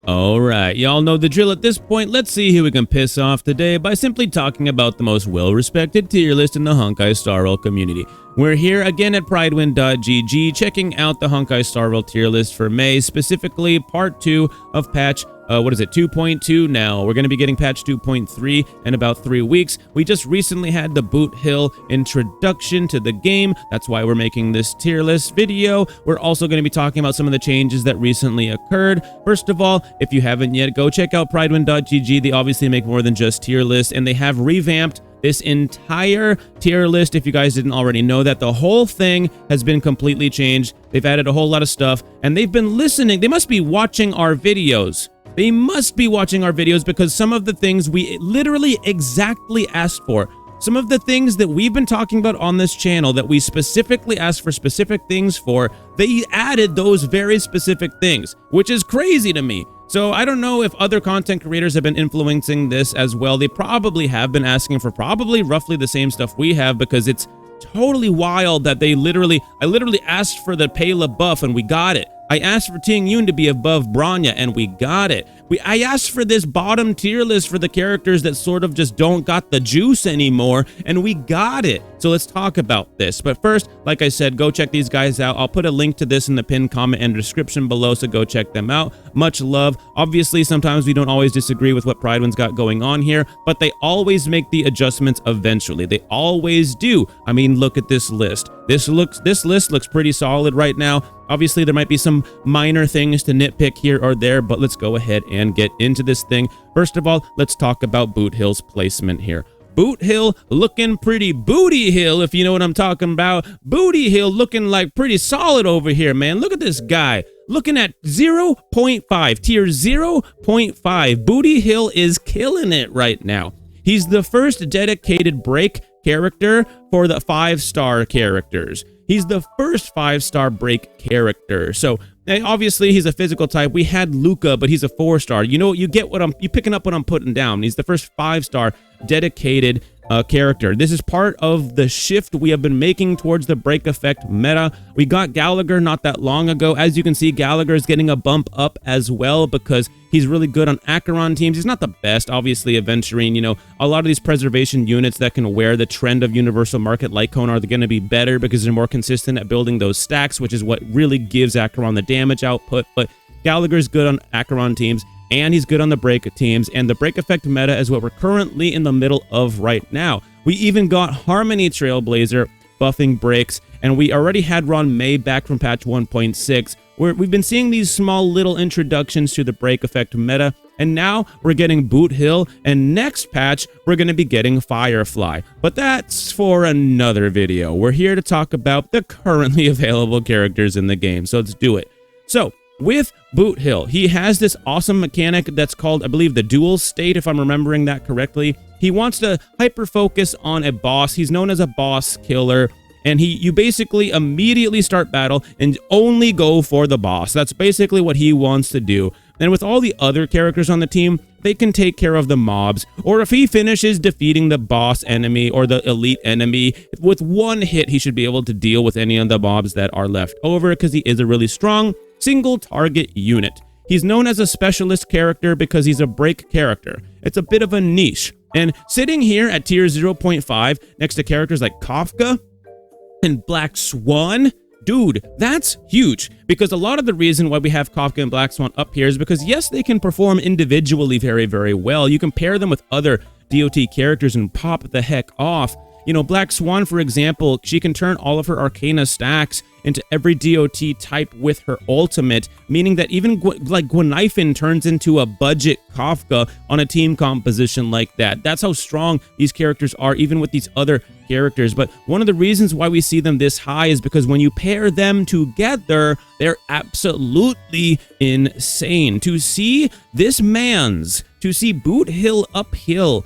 Alright, y'all know the drill at this point. Let's see who we can piss off today by simply talking about the most well-respected tier list in the Honkai Star Rail community. We're here again at pridewin.gg checking out the Honkai Star Rail tier list for May, specifically part 2 of patch 2.2 now. We're going to be getting patch 2.3 in about 3 weeks. We just recently had the BOOTHILL introduction to the game. That's why we're making this tier list video. We're also going to be talking about some of the changes that recently occurred. First of all, if you haven't yet, go check out pridewin.gg. They obviously make more than just tier lists, and they have revamped this entire tier list. If you guys didn't already know that, the whole thing has been completely changed. They've added a whole lot of stuff, and they've been listening. They must be watching our videos. They must be watching our videos, because some of the things we literally exactly asked for, some of the things that we've been talking about on this channel that we specifically asked for specific things for, they added those very specific things, which is crazy to me. So I don't know if other content creators have been influencing this as well. They probably have been asking for probably roughly the same stuff we have, because it's totally wild that I literally asked for the Pela buff and we got it. I asked for Ting Yun to be above Bronya, and we got it. I asked for this bottom tier list for the characters that sort of just don't got the juice anymore, and we got it. So let's talk about this. But first, like I said, go check these guys out. I'll put a link to this in the pinned comment and description below, so go check them out. Much love. Obviously, sometimes we don't always disagree with what Pridewin's got going on here, but they always make the adjustments eventually. They always do. I mean, look at this list. This list looks pretty solid right now. Obviously, there might be some minor things to nitpick here or there, but let's go ahead and get into this thing. First of all, let's talk about BOOTHILL's placement here. BOOTHILL looking pretty booty hill, if you know what I'm talking about. Booty hill looking like pretty solid over here, man. Look at this guy. Looking at 0.5, tier 0.5. Booty hill is killing it right now. He's the first dedicated break character for the 5-star characters. He's the first 5-star break character. So obviously he's a physical type. We had Luca, but he's a 4-star. You know, you picking up what I'm putting down. He's the first 5-star dedicated character. This is part of the shift we have been making towards the break effect meta. We got Gallagher not that long ago. As you can see, Gallagher is getting a bump up as well, because he's really good on Acheron teams. He's not the best, obviously. Aventurine, you know, a lot of these preservation units that can wear the trend of Universal Market Lycone are going to be better because they're more consistent at building those stacks, which is what really gives Acheron the damage output. But Gallagher's good on Acheron teams, and he's good on the break teams, and the break effect meta is what we're currently in the middle of right now. We even got Harmony Trailblazer buffing breaks, and we already had Ron May back from patch 1.6, where we've been seeing these small little introductions to the break effect meta, and now we're getting BOOTHILL, and next patch we're going to be getting Firefly. But that's for another video. We're here to talk about the currently available characters in the game, so let's do it. So, with BOOTHILL, he has this awesome mechanic that's called, I believe, the dual state, if I'm remembering that correctly. He wants to hyper-focus on a boss. He's known as a boss killer, and you basically immediately start battle and only go for the boss. That's basically what he wants to do. And with all the other characters on the team, they can take care of the mobs, or if he finishes defeating the boss enemy or the elite enemy, with one hit, he should be able to deal with any of the mobs that are left over, because he is a really strong single target unit. He's known as a specialist character because he's a break character. It's a bit of a niche. And sitting here at tier 0.5 next to characters like Kafka and Black Swan, dude, that's huge, because a lot of the reason why we have Kafka and Black Swan up here is because, yes, they can perform individually very, very well. You can pair them with other DOT characters and pop the heck off. You know, Black Swan, for example, she can turn all of her Arcana stacks into every DOT type with her ultimate, meaning that even like Gwenifin turns into a budget Kafka on a team composition like that. That's how strong these characters are, even with these other characters. But one of the reasons why we see them this high is because when you pair them together, they're absolutely insane. To see BOOTHILL uphill,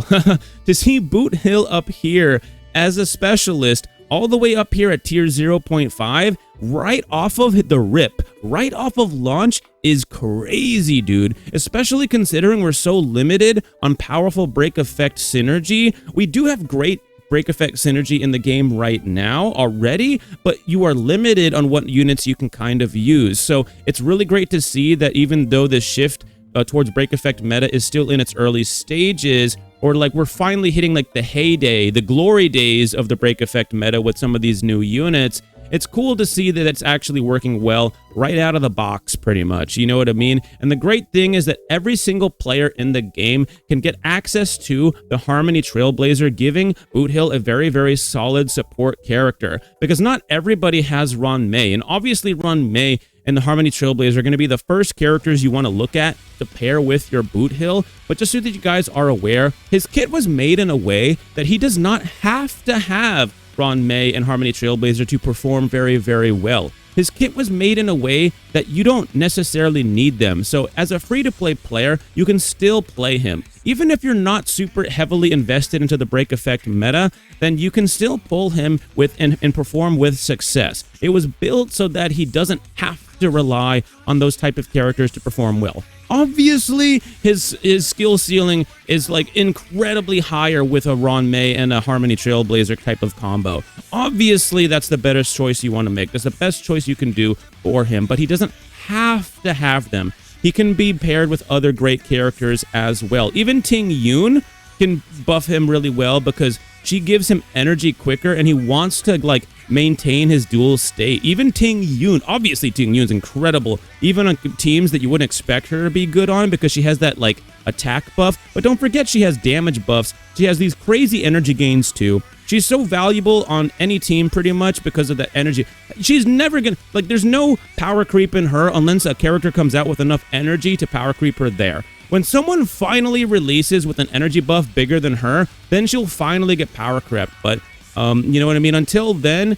to see BOOTHILL up here as a specialist, all the way up here at tier 0.5, right off of the rip, right off of launch, is crazy, dude. Especially considering we're so limited on powerful break effect synergy. We do have great break effect synergy in the game right now already, but you are limited on what units you can kind of use. So it's really great to see that even though the shift towards break effect meta is still in its early stages, or like we're finally hitting like the heyday, the glory days of the break effect meta with some of these new units, it's cool to see that it's actually working well right out of the box, pretty much. You know what I mean? And the great thing is that every single player in the game can get access to the Harmony Trailblazer, giving BOOTHILL a very, very solid support character. Because not everybody has Ron May, and obviously Ron May and the Harmony Trailblazer are going to be the first characters you want to look at to pair with your BOOTHILL. But just so that you guys are aware, his kit was made in a way that he does not have to have Ron May and Harmony Trailblazer to perform very, very well. His kit was made in a way that you don't necessarily need them. So as a free-to-play player, you can still play him. Even if you're not super heavily invested into the break effect meta, then you can still pull him with and perform with success. It was built so that he doesn't have to rely on those type of characters to perform well. Obviously, his skill ceiling is like incredibly higher with a Ron May and a Harmony Trailblazer type of combo. Obviously, that's the better choice you want to make. That's the best choice you can do for him, but he doesn't have to have them. He can be paired with other great characters as well. Even Ting Yun can buff him really well because she gives him energy quicker and he wants to like maintain his dual state. Even Ting Yun, obviously Ting Yun's incredible, even on teams that you wouldn't expect her to be good on because she has that like attack buff, but don't forget she has damage buffs. She has these crazy energy gains too. She's so valuable on any team pretty much because of that energy. She's never gonna, like, there's no power creep in her unless a character comes out with enough energy to power creep her there. When someone finally releases with an energy buff bigger than her, then she'll finally get power crept. But, you know what I mean? Until then,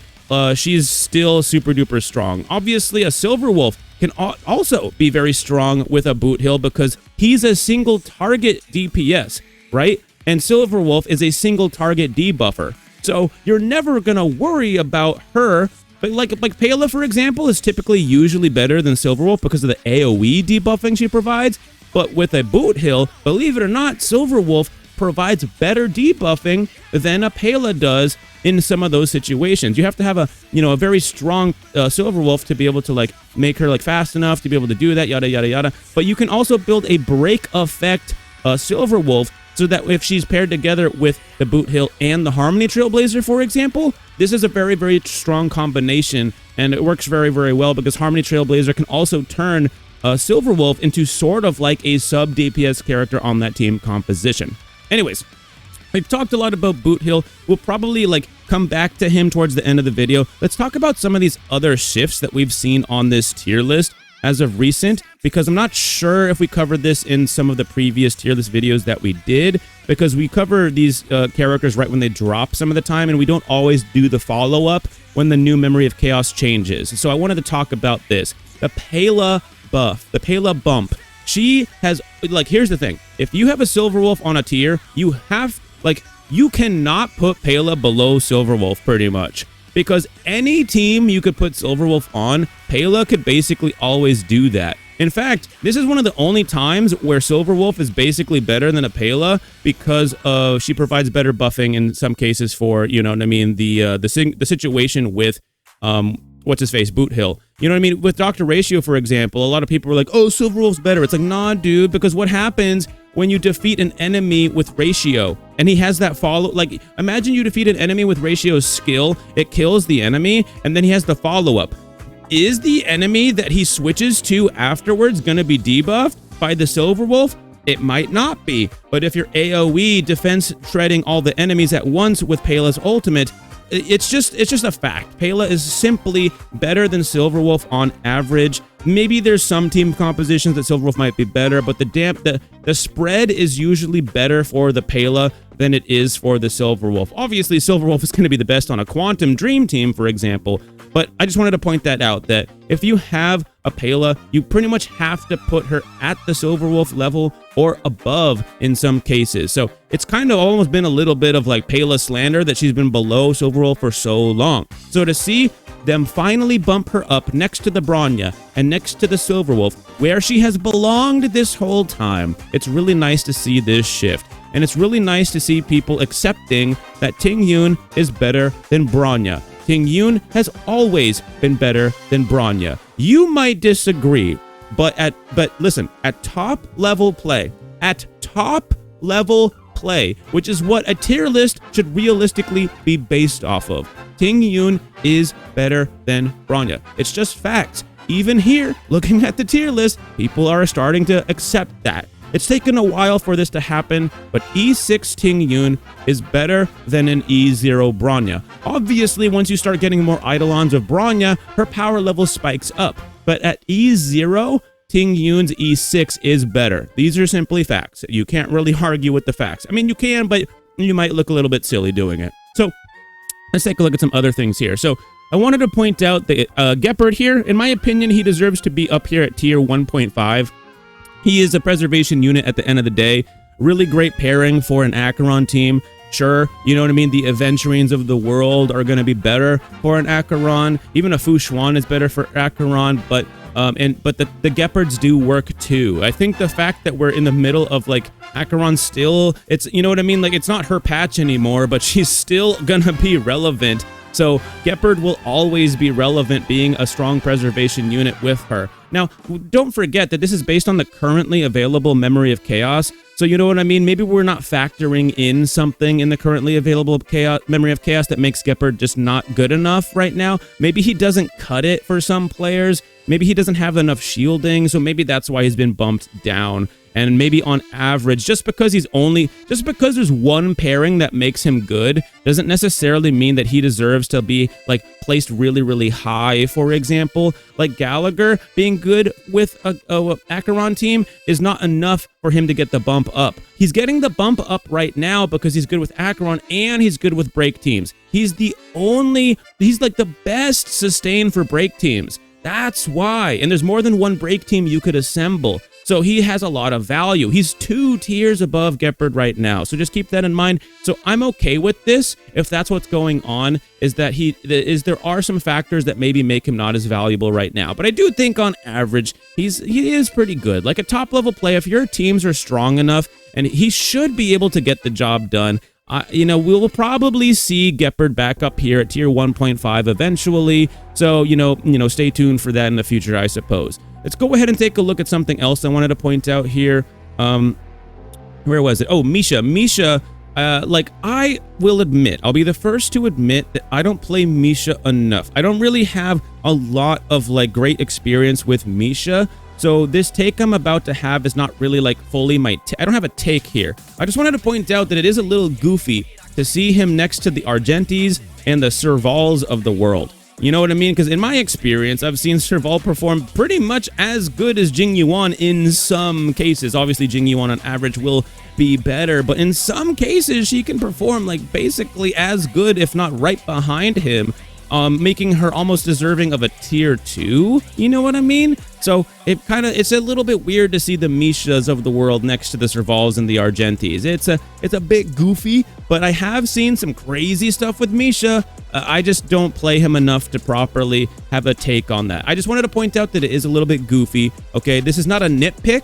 she's still super duper strong. Obviously, a Silver Wolf can also be very strong with a BOOTHILL because he's a single target DPS, right? And Silver Wolf is a single target debuffer. So you're never gonna worry about her. But like Pela, for example, is typically usually better than Silver Wolf because of the AoE debuffing she provides. But with a BOOTHILL, believe it or not, Silver Wolf provides better debuffing than a Pela does in some of those situations. You have to have a, you know, a very strong Silver Wolf to be able to like make her like fast enough to be able to do that, yada yada yada. But you can also build a break effect Silver Wolf so that if she's paired together with the BOOTHILL and the Harmony Trailblazer, for example, this is a very, very strong combination, and it works very, very well because Harmony Trailblazer can also turn Silver Wolf into sort of like a sub-DPS character on that team composition. Anyways, we've talked a lot about BOOTHILL. We'll probably like come back to him towards the end of the video. Let's talk about some of these other shifts that we've seen on this tier list as of recent, because I'm not sure if we covered this in some of the previous tier list videos that we did, because we cover these characters right when they drop some of the time, and we don't always do the follow-up when the new Memory of Chaos changes. So I wanted to talk about this. The Pela buff, the Pela bump. She has, like, here's the thing. If you have a Silver Wolf on a tier, you have, like, you cannot put Pela below Silver Wolf pretty much. Because any team you could put Silver Wolf on, Pela could basically always do that. In fact, this is one of the only times where Silver Wolf is basically better than a Pela because she provides better buffing in some cases for, you know what I mean, the situation with what's his face, BOOTHILL. You know what I mean? With Dr. Ratio, for example, a lot of people were like, oh, Silver Wolf's better. It's like, nah, dude, because what happens when you defeat an enemy with Ratio and he has that follow, like, imagine you defeat an enemy with Ratio's skill, it kills the enemy, and then he has the follow-up. Is the enemy that he switches to afterwards gonna be debuffed by the Silver Wolf? It might not be, but if you're AoE defense shredding all the enemies at once with Pela's ultimate, it's just a fact. Pela is simply better than Silver Wolf on average. Maybe there's some team compositions that Silver Wolf might be better, but the spread is usually better for the Pela than it is for the Silver Wolf. Obviously, Silver Wolf is going to be the best on a Quantum Dream team, for example, but I just wanted to point that out, that if you have a Pela, you pretty much have to put her at the Silver Wolf level or above in some cases. So it's kind of almost been a little bit of like Pela slander that she's been below Silver Wolf for so long. So to see them finally bump her up next to the Bronya and next to the Silver Wolf, where she has belonged this whole time, it's really nice to see this shift. and it's really nice to see people accepting that Ting Yun is better than Bronya. Ting Yun has always been better than Bronya. You might disagree, but listen, at top level play, which is what a tier list should realistically be based off of, Ting Yun is better than Bronya. It's just facts. Even here, looking at the tier list, people are starting to accept that. It's taken a while for this to happen, but E6 Ting Yun is better than an E0 Bronya. Obviously, once you start getting more Eidolons of Bronya, her power level spikes up. But at E0, Ting Yun's E6 is better. These are simply facts. You can't really argue with the facts. I mean, you can, but you might look a little bit silly doing it. So let's take a look at some other things here. So I wanted to point out that Gepard here, in my opinion, he deserves to be up here at tier 1.5. He is a preservation unit at the end of the day. Really great pairing for an Acheron team. Sure, you know what I mean? The Aventurines of the world are going to be better for an Acheron. Even a Fu Xuan is better for Acheron, but the Gepards do work too. I think the fact that we're in the middle of like Acheron still, it's, you know what I mean? Like, it's not her patch anymore, but she's still gonna be relevant. So Gepard will always be relevant, being a strong preservation unit with her. Now, don't forget that this is based on the currently available Memory of Chaos. So you know what I mean? Maybe we're not factoring in something in the currently available Memory of Chaos that makes Gepard just not good enough right now. Maybe he doesn't cut it for some players. Maybe he doesn't have enough shielding, so maybe that's why he's been bumped down. And maybe on average, just because there's one pairing that makes him good, doesn't necessarily mean that he deserves to be like placed really, really high. For example, like Gallagher being good with a Acheron team is not enough for him to get the bump up. He's getting the bump up right now because he's good with Acheron and he's good with break teams. He's like the best sustain for break teams. That's why. And there's more than one break team you could assemble. So he has a lot of value. He's 2 tiers above Gepard right now. So just keep that in mind. So I'm okay with this if that's what's going on, is that there are some factors that maybe make him not as valuable right now. But I do think on average, he is pretty good. Like a top level play, if your teams are strong enough, and he should be able to get the job done. We'll probably see Gepard back up here at tier 1.5 eventually. So, stay tuned for that in the future, I suppose. Let's go ahead and take a look at something else I wanted to point out here. Where was it? Oh, Misha. Misha, I will admit, I'll be the first to admit that I don't play Misha enough. I don't really have a lot of, great experience with Misha. So this take I'm about to have is not really, fully my I don't have a take here. I just wanted to point out that it is a little goofy to see him next to the Argentis and the Servals of the world. You know what I mean? Because in my experience, I've seen Serval perform pretty much as good as Jing Yuan in some cases. Obviously, Jing Yuan on average will be better, but in some cases, she can perform basically as good, if not right behind him, making her almost deserving of a tier 2. You know what I mean? So it's a little bit weird to see the Mishas of the world next to the Servals and the Argentis. It's a bit goofy, but I have seen some crazy stuff with Misha. I just don't play him enough to properly have a take on that. I just wanted to point out that it is a little bit goofy. Okay, this is not a nitpick.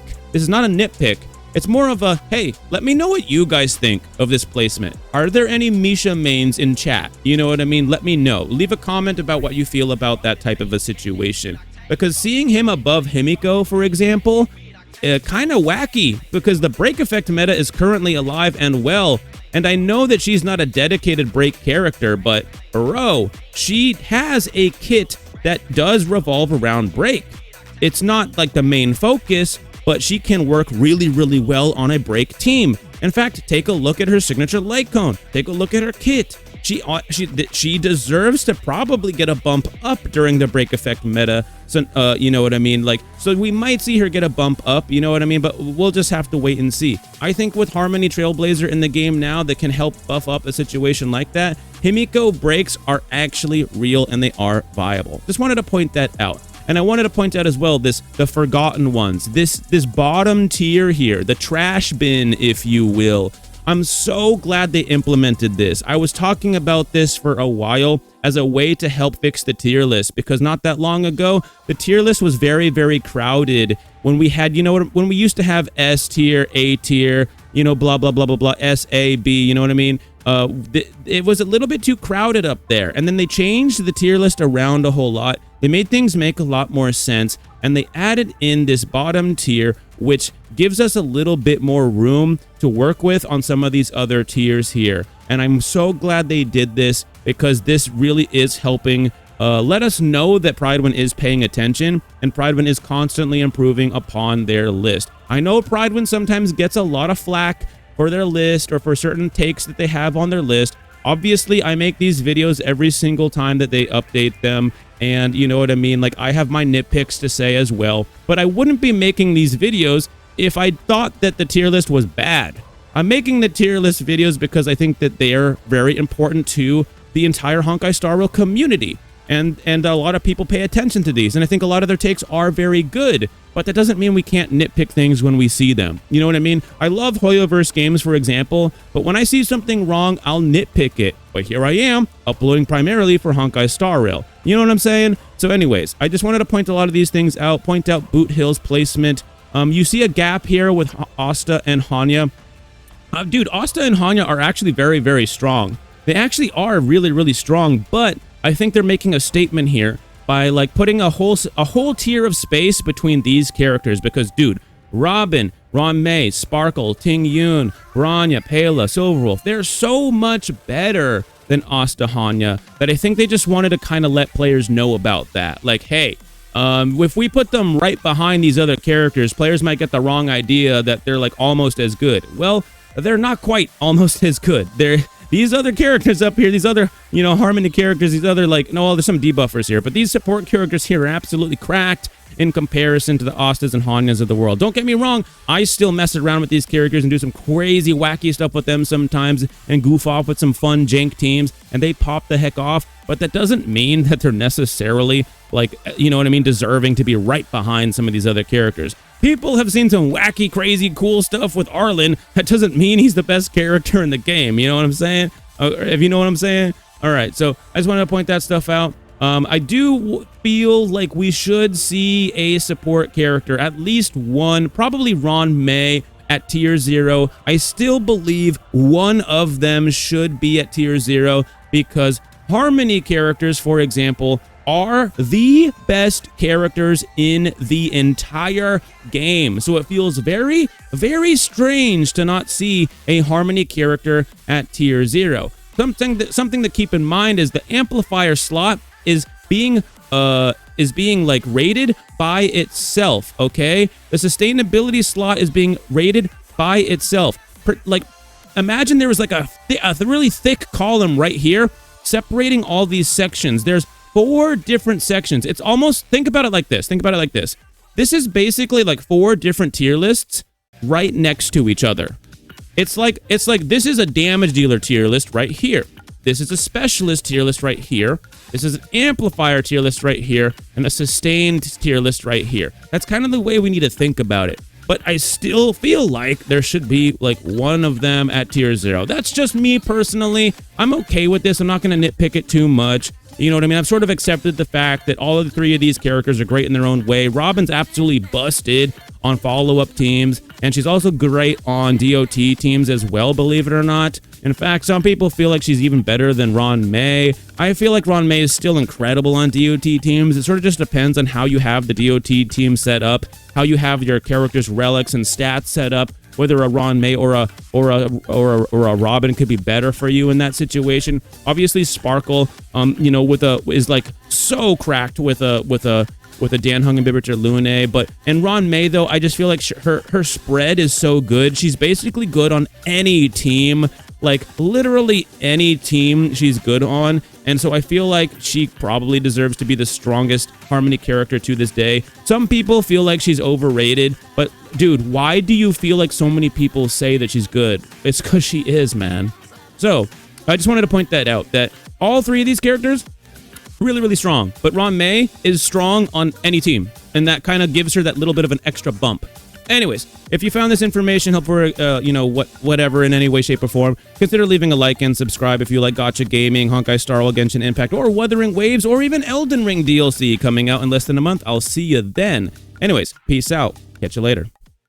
It's more of a, hey, let me know what you guys think of this placement. Are there any Misha mains in chat? You know what I mean? Let me know. Leave a comment about what you feel about that type of a situation. Because seeing him above Himiko, for example, kind of wacky, because the break effect meta is currently alive and well. And I know that she's not a dedicated break character, but bro, she has a kit that does revolve around break. It's not the main focus, but she can work really, really well on a break team. In fact, take a look at her signature light cone. Take a look at her kit. She deserves to probably get a bump up during the break effect meta. So, you know what I mean? So we might see her get a bump up, you know what I mean? But we'll just have to wait and see. I think with Harmony Trailblazer in the game now that can help buff up a situation like that, Himiko breaks are actually real and they are viable. Just wanted to point that out. And I wanted to point out as well the forgotten ones, this bottom tier here, the trash bin, if you will. I'm so glad they implemented this. I was talking about this for a while as a way to help fix the tier list, because not that long ago, the tier list was very, very crowded when we had, when we used to have S tier, A tier, you know, blah, blah, blah, blah, blah, SAB, you know what I mean? It was a little bit too crowded up there. And then they changed the tier list around a whole lot. They made things make a lot more sense. And they added in this bottom tier, which gives us a little bit more room to work with on some of these other tiers here. And I'm so glad they did this, because this really is helping let us know that Pridewin is paying attention, and Pridewin is constantly improving upon their list. I know Pridewin sometimes gets a lot of flack for their list or for certain takes that they have on their list. Obviously, I make these videos every single time that they update them, and you know what I mean? Like, I have my nitpicks to say as well, but I wouldn't be making these videos if I thought that the tier list was bad. I'm making the tier list videos because I think that they are very important to the entire Honkai Star Rail community. And a lot of people pay attention to these, and I think a lot of their takes are very good, but that doesn't mean we can't nitpick things when we see them. You know what I mean? I love Hoyoverse games, for example, but when I see something wrong, I'll nitpick it. But here I am, uploading primarily for Honkai Star Rail. You know what I'm saying? So anyways, I just wanted to point a lot of these things out, point out BOOTHILL's placement. You see a gap here with Asta and Hanya. Dude, Asta and Hanya are actually very, very strong. They actually are really, really strong, but I think they're making a statement here by like putting a whole tier of space between these characters, because dude, Robin, Ron May, Sparkle, Ting Yun, Branya, Pela, Silverwolf, they're so much better than Asta Hanya that I think they just wanted to kind of let players know about that. Like, hey, if we put them right behind these other characters, players might get the wrong idea that they're like almost as good. Well, they're not quite almost as good. These other characters up here, these other, you know, Harmony characters, these other, like, no, well, there's some debuffers here, but these support characters here are absolutely cracked in comparison to the Astas and Hanyas of the world. Don't get me wrong, I still mess around with these characters and do some crazy, wacky stuff with them sometimes and goof off with some fun jank teams, and they pop the heck off, but that doesn't mean that they're necessarily, like, you know what I mean, deserving to be right behind some of these other characters. People have seen some wacky, crazy, cool stuff with Arlen. That doesn't mean he's the best character in the game. You know what I'm saying? If you know what I'm saying? All right, so I just wanted to point that stuff out. I do feel like we should see a support character, at least one, probably Ron May at tier 0. I still believe one of them should be at tier 0 because Harmony characters, for example, are the best characters in the entire game. So it feels very, very strange to not see a Harmony character at tier 0. Something to keep in mind is the amplifier slot is being like rated by itself, okay? The sustainability slot is being rated by itself. Like, imagine there was like a really thick column right here separating all these sections. There's 4 different sections. It's almost, think about it like this. This is basically like 4 different tier lists right next to each other. It's like this is a damage dealer tier list right here. This is a specialist tier list right here. This is an amplifier tier list right here, and a sustained tier list right here. That's kind of the way we need to think about it. But I still feel like there should be like one of them at tier 0. That's just me personally. I'm okay with this. I'm not going to nitpick it too much. You know what I mean? I've sort of accepted the fact that all of the 3 of these characters are great in their own way. Robin's absolutely busted on follow-up teams, and she's also great on DOT teams as well, believe it or not. In fact, some people feel like she's even better than Ron May. I feel like Ron May is still incredible on DOT teams. It sort of just depends on how you have the DOT team set up, how you have your characters' relics and stats set up, whether a Ron May or a Robin could be better for you in that situation. Obviously, Sparkle, you know, is like so cracked with a Dan Hung and Bibbiter Lune, and Ron May though, I just feel like her spread is so good. She's basically good on any team, like literally any team she's good on, and so I feel like she probably deserves to be the strongest Harmony character to this day. Some people feel like she's overrated, but dude, why do you feel like so many people say that she's good? It's because she is, man. So I just wanted to point that out, that all 3 of these characters, really, really strong, but Ron May is strong on any team, and that kind of gives her that little bit of an extra bump. Anyways, if you found this information helpful, you know, whatever in any way, shape, or form, consider leaving a like and subscribe if you like gacha gaming, Honkai Star Rail, Genshin Impact, or Wuthering Waves, or even Elden Ring DLC coming out in less than a month. I'll see you then. Anyways, peace out. Catch you later.